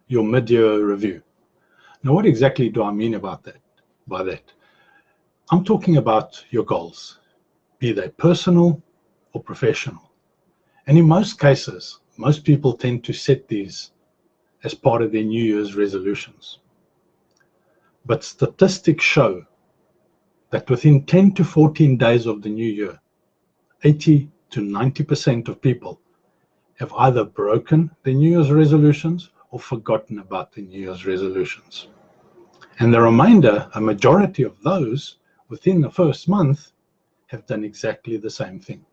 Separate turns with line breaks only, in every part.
your mid-year review. Now, what exactly do I mean by that? I'm talking about your goals, be they personal or professional. And in most cases, most people tend to set these as part of their New Year's resolutions. But statistics show that within 10 to 14 days of the new year, 80 to 90% of people have either broken their New Year's resolutions or forgotten about the New Year's resolutions. And the remainder, a majority of those within the first month, have done exactly the same thing.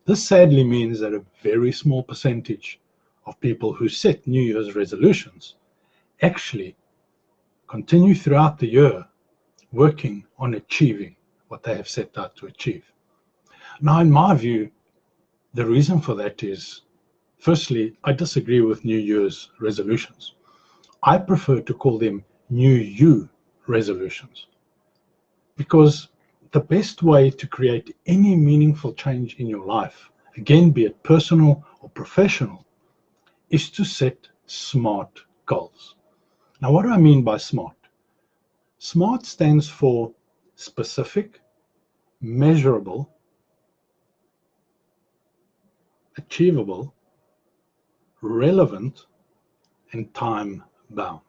This sadly means that a very small percentage of people who set New Year's resolutions actually continue throughout the year working on achieving what they have set out to achieve. Now, in my view, the reason for that is, firstly, I disagree with New Year's resolutions. I prefer to call them New You resolutions, because the best way to create any meaningful change in your life, again, be it personal or professional, is to set SMART goals. Now, what do I mean by SMART? SMART stands for specific, measurable, achievable, relevant, and time-bound.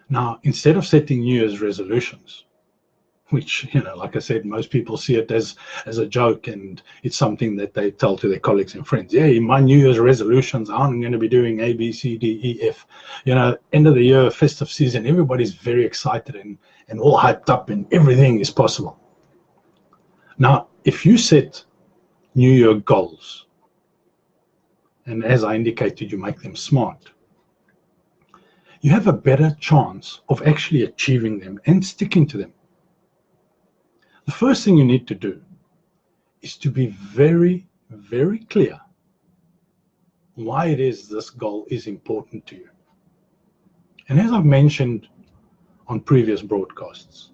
Now, instead of setting New Year's resolutions, which, like I said, most people see it as a joke, and it's something that they tell to their colleagues and friends. Yeah, my New Year's resolutions, I'm going to be doing A, B, C, D, E, F. End of the year, festive season, everybody's very excited and all hyped up, and everything is possible. Now, if you set New Year goals, and as I indicated, you make them SMART, you have a better chance of actually achieving them and sticking to them. The first thing you need to do is to be very, very clear why it is this goal is important to you. And as I've mentioned on previous broadcasts,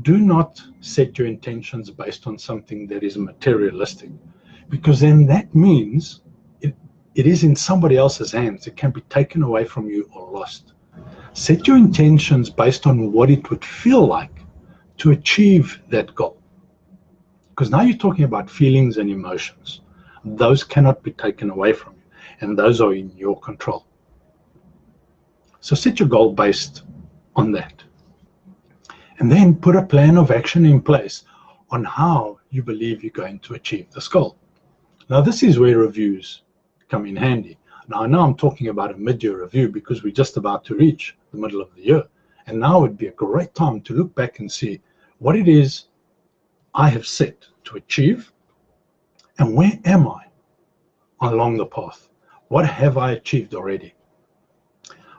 do not set your intentions based on something that is materialistic, because then that means it is in somebody else's hands. It can be taken away from you or lost. Set your intentions based on what it would feel like to achieve that goal. Because now you're talking about feelings and emotions. Those cannot be taken away from you, and those are in your control. So set your goal based on that. And then put a plan of action in place on how you believe you're going to achieve this goal. Now, this is where reviews come in handy. Now, I know I'm talking about a mid-year review because we're just about to reach the middle of the year. And now would be a great time to look back and see what it is I have set to achieve, and where am I along the path? What have I achieved already?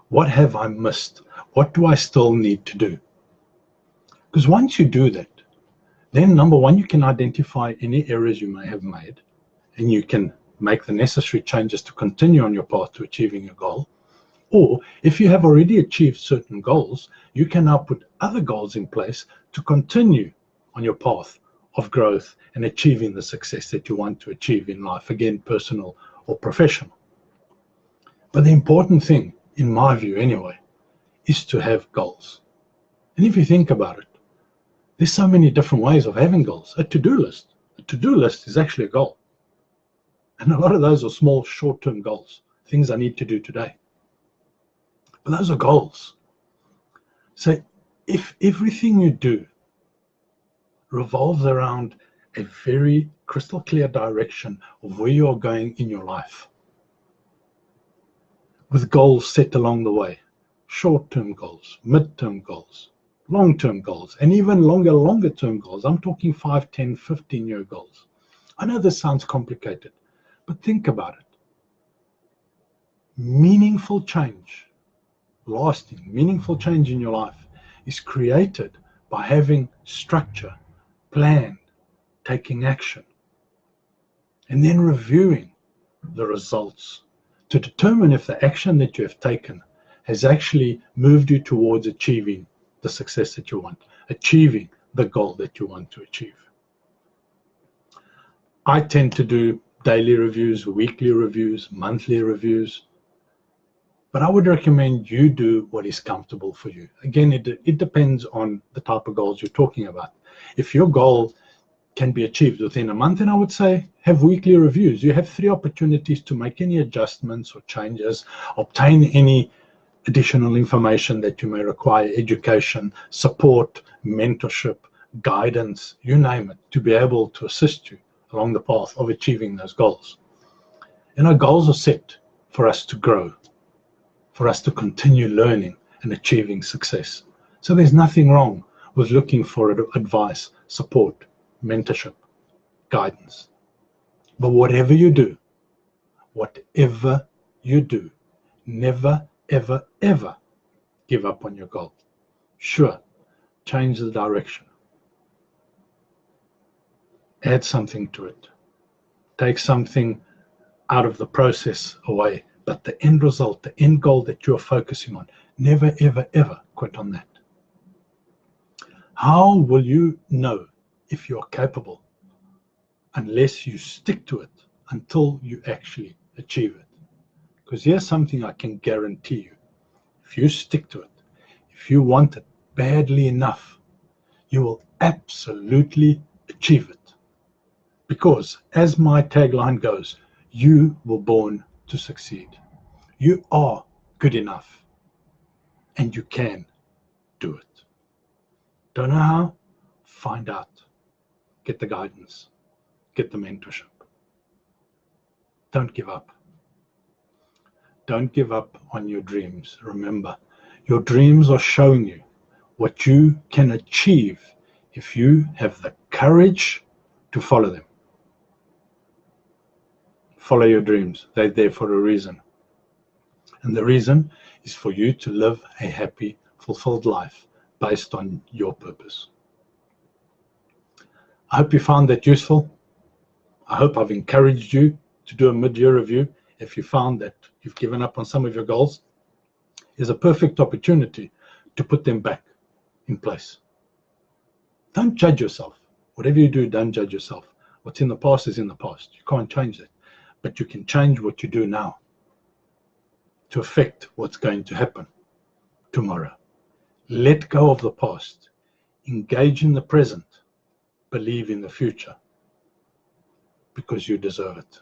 What have I missed? What do I still need to do? Because once you do that, then number one, you can identify any errors you may have made, and you can make the necessary changes to continue on your path to achieving your goal. Or if you have already achieved certain goals, you can now put other goals in place to continue on your path of growth and achieving the success that you want to achieve in life, again, personal or professional. But the important thing, in my view anyway, is to have goals. And if you think about it, there's so many different ways of having goals. A to-do list. A to-do list is actually a goal. And a lot of those are small, short-term goals, things I need to do today. But those are goals. So if everything you do revolves around a very crystal clear direction of where you are going in your life, with goals set along the way, short-term goals, mid-term goals, long-term goals, and even longer-term goals. I'm talking 5, 10, 15-year goals. I know this sounds complicated, but think about it. Meaningful change, lasting, meaningful change in your life is created by having structure, plan, taking action, and then reviewing the results to determine if the action that you have taken has actually moved you towards achieving the success that you want, achieving the goal that you want to achieve. I tend to do daily reviews, weekly reviews, monthly reviews, But I would recommend you do what is comfortable for you. Again, it depends on the type of goals you're talking about. If your goal can be achieved within a month, then I would say have weekly reviews. You have 3 opportunities to make any adjustments or changes, obtain any additional information that you may require, education, support, mentorship, guidance, you name it, to be able to assist you along the path of achieving those goals. And our goals are set for us to grow, for us to continue learning and achieving success. So there's nothing wrong with looking for advice, support, mentorship, guidance. But whatever you do, never, ever, ever give up on your goal. Sure, change the direction. Add something to it. Take something out of the process away. But the end result, the end goal that you're focusing on, never, ever, ever quit on that. How will you know if you're capable unless you stick to it until you actually achieve it? Because here's something I can guarantee you. If you stick to it, if you want it badly enough, you will absolutely achieve it. Because as my tagline goes, you were born to succeed. You are good enough and you can do it. Don't know how? Find out. Get the guidance. Get the mentorship. Don't give up. Don't give up on your dreams. Remember, your dreams are showing you what you can achieve if you have the courage to follow them. Follow your dreams. They're there for a reason. And the reason is for you to live a happy, fulfilled life based on your purpose. I hope you found that useful. I hope I've encouraged you to do a mid-year review. If you found that you've given up on some of your goals, is a perfect opportunity to put them back in place. Don't judge yourself. Whatever you do, don't judge yourself. What's in the past is in the past. You can't change that. But you can change what you do now to affect what's going to happen tomorrow. Let go of the past. Engage in the present. Believe in the future. Because you deserve it.